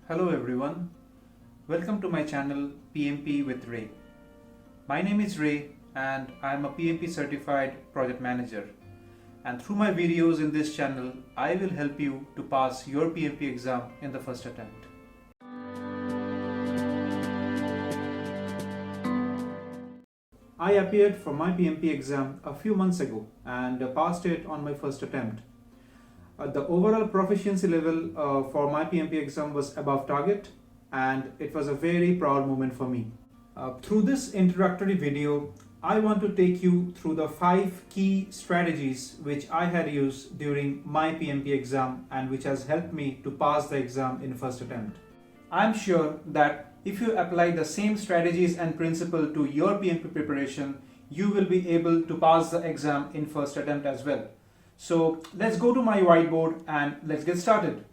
Hello everyone, welcome to my channel PMP with Ray. My name is Ray and I am a PMP certified project manager, and through my videos in this channel I will help you to pass your PMP exam in the first attempt. I appeared for my PMP exam a few months ago and passed it on my first attempt. The overall proficiency level for my PMP exam was above target, and it was a very proud moment for me. Through this introductory video, I want to take you through the 5 key strategies which I had used during my PMP exam and which has helped me to pass the exam in first attempt. I'm sure that if you apply the same strategies and principle to your PMP preparation, you will be able to pass the exam in first attempt as well. So let's go to my whiteboard and let's get started.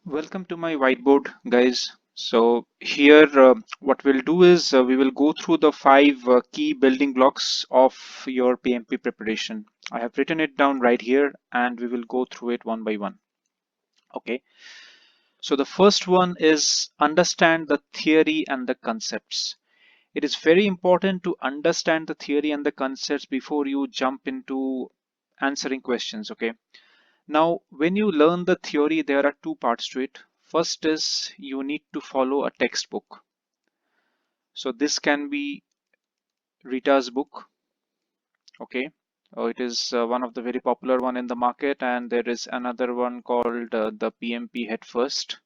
Welcome to my whiteboard, guys. So here what we'll do is we will go through the 5 key building blocks of your PMP preparation. I have written it down right here and we will go through it one by one. Okay. So the first one is understand the theory and the concepts. It is very important to understand the theory and the concepts before you jump into answering questions. Okay. Now, when you learn the theory, there are 2 parts to it. First is you need to follow a textbook. So this can be Rita's book. Okay. It is one of the very popular one in the market, and there is another one called the PMP Head First.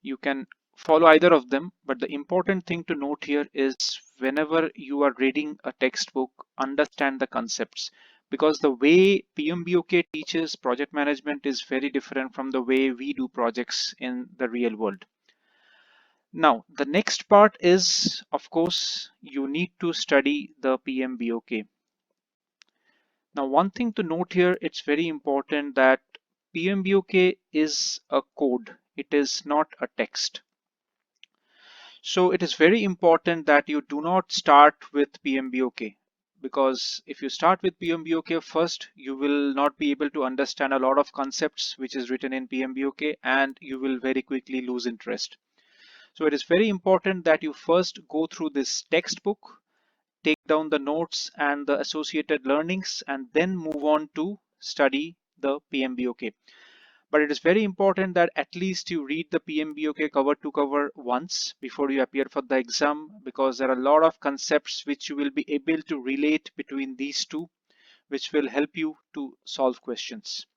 You can follow either of them, but the important thing to note here is whenever you are reading a textbook, understand the concepts, because the way PMBOK teaches project management is very different from the way we do projects in the real world. Now, the next part is, of course, you need to study the PMBOK. Now, one thing to note here, it's very important that PMBOK is a code. It is not a text. So it is very important that you do not start with PMBOK, because if you start with PMBOK first, you will not be able to understand a lot of concepts which is written in PMBOK, and you will very quickly lose interest. So it is very important that you first go through this textbook, take down the notes and the associated learnings, and then move on to study the PMBOK. But it is very important that at least you read the PMBOK cover to cover once before you appear for the exam, because there are a lot of concepts which you will be able to relate between these two, which will help you to solve questions.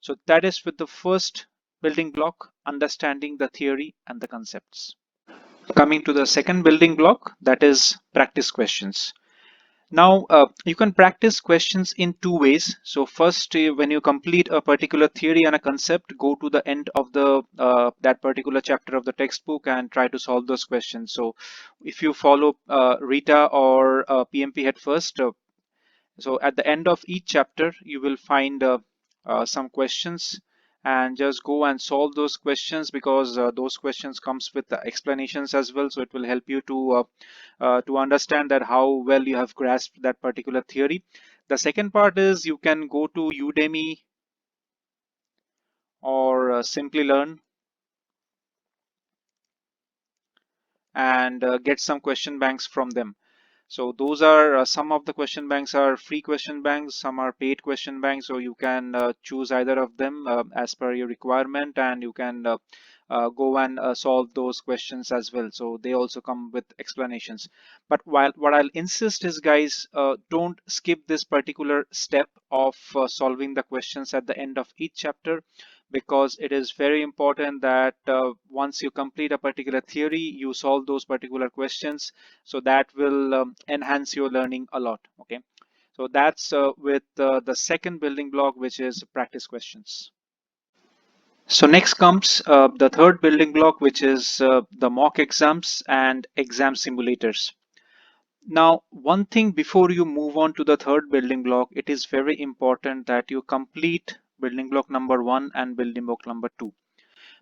So that is with the first building block, understanding the theory and the concepts. Coming to the second building block, that is practice questions. Now, you can practice questions in 2 ways. So first, when you complete a particular theory and a concept, go to the end of the that particular chapter of the textbook and try to solve those questions. So if you follow Rita or PMP Head First, so at the end of each chapter, you will find some questions, and just go and solve those questions, because those questions comes with the explanations as well. So it will help you to understand that how well you have grasped that particular theory. The second part is you can go to Udemy or Simply Learn and get some question banks from them. So those are some of the question banks are free question banks, some are paid question banks. So you can choose either of them as per your requirement, and you can go and solve those questions as well. So they also come with explanations. But what I'll insist is, guys, don't skip this particular step of solving the questions at the end of each chapter, because it is very important that once you complete a particular theory, you solve those particular questions. So that will enhance your learning a lot. Okay, so that's with the second building block, which is practice questions. So next comes the third building block, which is the mock exams and exam simulators. Now, one thing before you move on to the third building block, it is very important that you complete building block number 1 and building block number 2,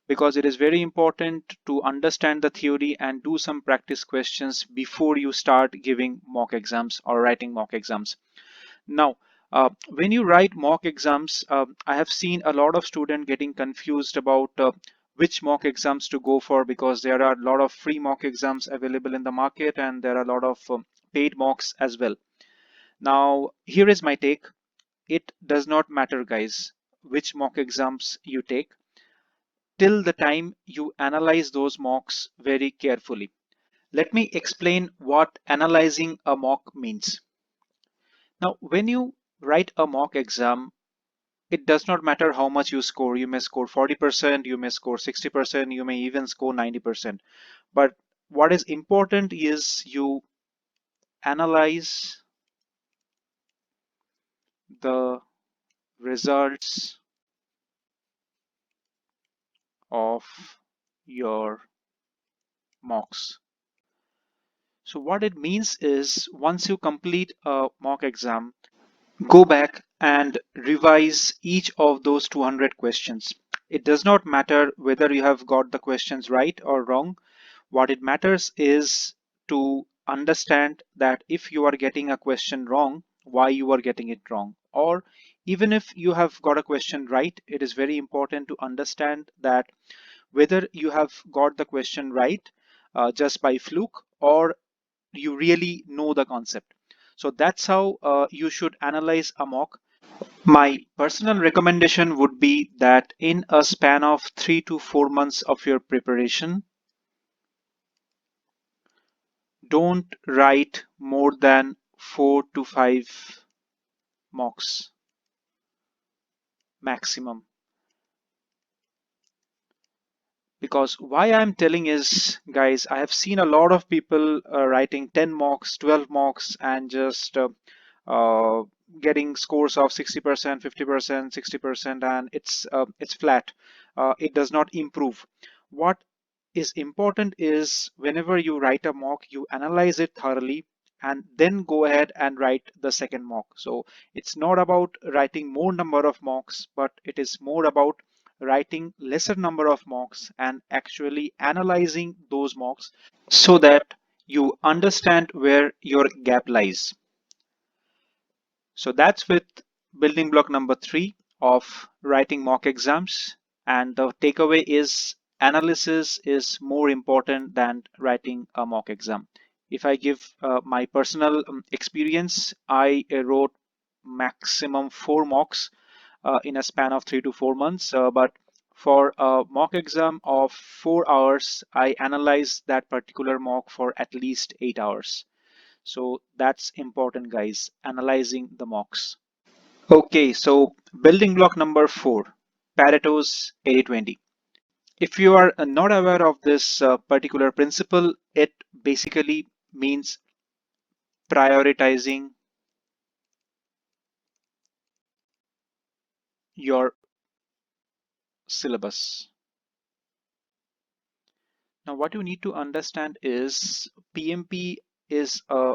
because it is very important to understand the theory and do some practice questions before you start giving mock exams or writing mock exams. Now, when you write mock exams, I have seen a lot of students getting confused about which mock exams to go for, because there are a lot of free mock exams available in the market and there are a lot of paid mocks as well. Now, here is my take. It does not matter, guys, which mock exams you take, till the time you analyze those mocks very carefully. Let me explain what analyzing a mock means. Now, when you write a mock exam, it does not matter how much you score. You may score 40%, you may score 60%, you may even score 90%. But what is important is you analyze the results of your mocks. So what it means is, once you complete a mock exam, go back and revise each of those 200 questions. It does not matter whether you have got the questions right or wrong. What it matters is to understand that if you are getting a question wrong, why you are getting it wrong. Or even if you have got a question right, it is very important to understand that whether you have got the question right just by fluke, or you really know the concept. So that's how you should analyze a mock. My personal recommendation would be that in a span of 3 to 4 months of your preparation, don't write more than 4 to 5 mocks maximum. Because why I'm telling is, guys, I have seen a lot of people writing 10 mocks, 12 mocks, and just uh, getting scores of 60%, 50%, 60%, and it's flat. It does not improve. What is important is, whenever you write a mock, you analyze it thoroughly and then go ahead and write the second mock. So it's not about writing more number of mocks, but it is more about writing lesser number of mocks and actually analyzing those mocks so that you understand where your gap lies. So that's with building block number 3 of writing mock exams. And the takeaway is, analysis is more important than writing a mock exam. If I give my personal experience, I wrote maximum 4 mocks in a span of 3 to 4 months. But for a mock exam of 4 hours, I analyzed that particular mock for at least 8 hours. So that's important, guys, analyzing the mocks. Okay, so building block number 4, Pareto's 80-20. If you are not aware of this particular principle, it basically means prioritizing your syllabus. Now, what you need to understand is, PMP is a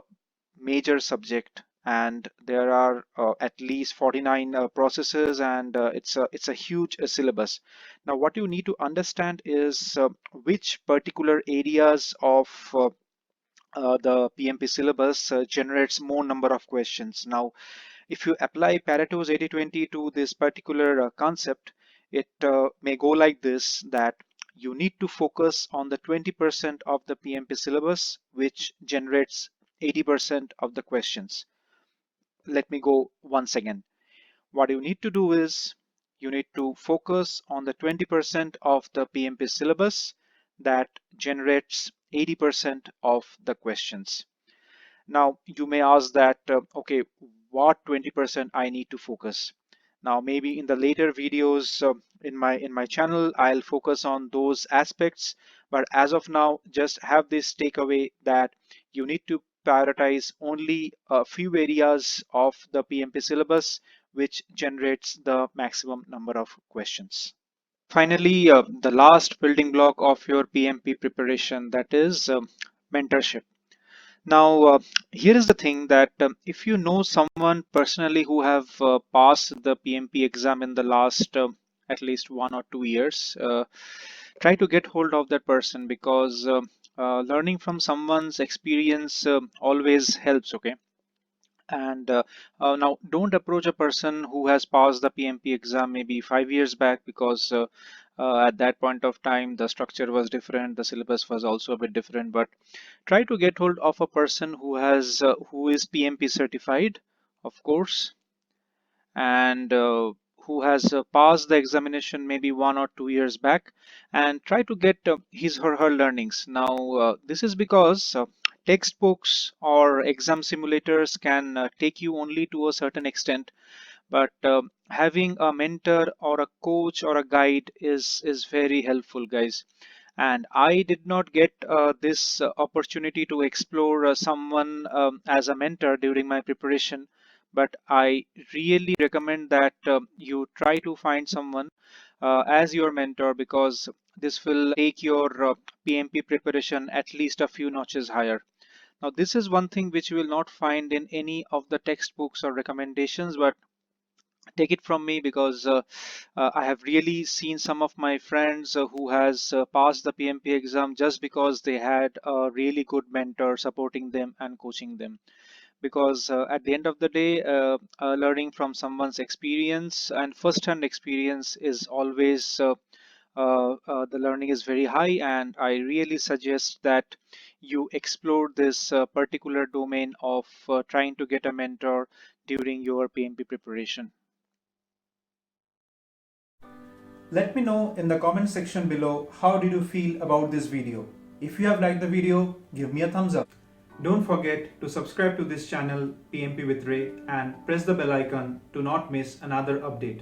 major subject, and there are at least 49 processes, and it's a huge syllabus. Now, what you need to understand is which particular areas of the PMP syllabus generates more number of questions. Now, if you apply Pareto's 80-20 to this particular concept, it may go like this: that you need to focus on the 20% of the PMP syllabus which generates 80% of the questions. Let me go once again. What you need to do is, you need to focus on the 20% of the PMP syllabus that generates 80% of the questions. Now, you may ask that, okay, what 20% I need to focus? Now, maybe in the later videos in my channel, I'll focus on those aspects. But as of now, just have this takeaway that you need to prioritize only a few areas of the PMP syllabus which generates the maximum number of questions. Finally, the last building block of your PMP preparation, that is mentorship. Now, here is the thing that if you know someone personally who have passed the PMP exam in the last at least 1 or 2 years, try to get hold of that person, because learning from someone's experience always helps. Okay. And now don't approach a person who has passed the PMP exam maybe 5 years back, because at that point of time the structure was different, the syllabus was also a bit different. But try to get hold of a person who is PMP certified, of course, and who has passed the examination maybe 1 or 2 years back, and try to get his or her learnings. Now this is because textbooks or exam simulators can take you only to a certain extent, but having a mentor or a coach or a guide is very helpful, guys. And I did not get this opportunity to explore someone as a mentor during my preparation, but I really recommend that you try to find someone as your mentor, because this will take your PMP preparation at least a few notches higher. Now, this is one thing which you will not find in any of the textbooks or recommendations, but take it from me, because I have really seen some of my friends who has passed the PMP exam just because they had a really good mentor supporting them and coaching them. Because at the end of the day, learning from someone's experience and first-hand experience is always the learning is very high, and I really suggest that you explore this particular domain of trying to get a mentor during your PMP preparation. Let me know in the comment section below how did you feel about this video. If you have liked the video, give me a thumbs up. Don't forget to subscribe to this channel PMP with Ray and press the bell icon to not miss another update.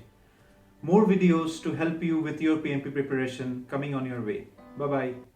More videos to help you with your PMP preparation coming on your way. Bye bye.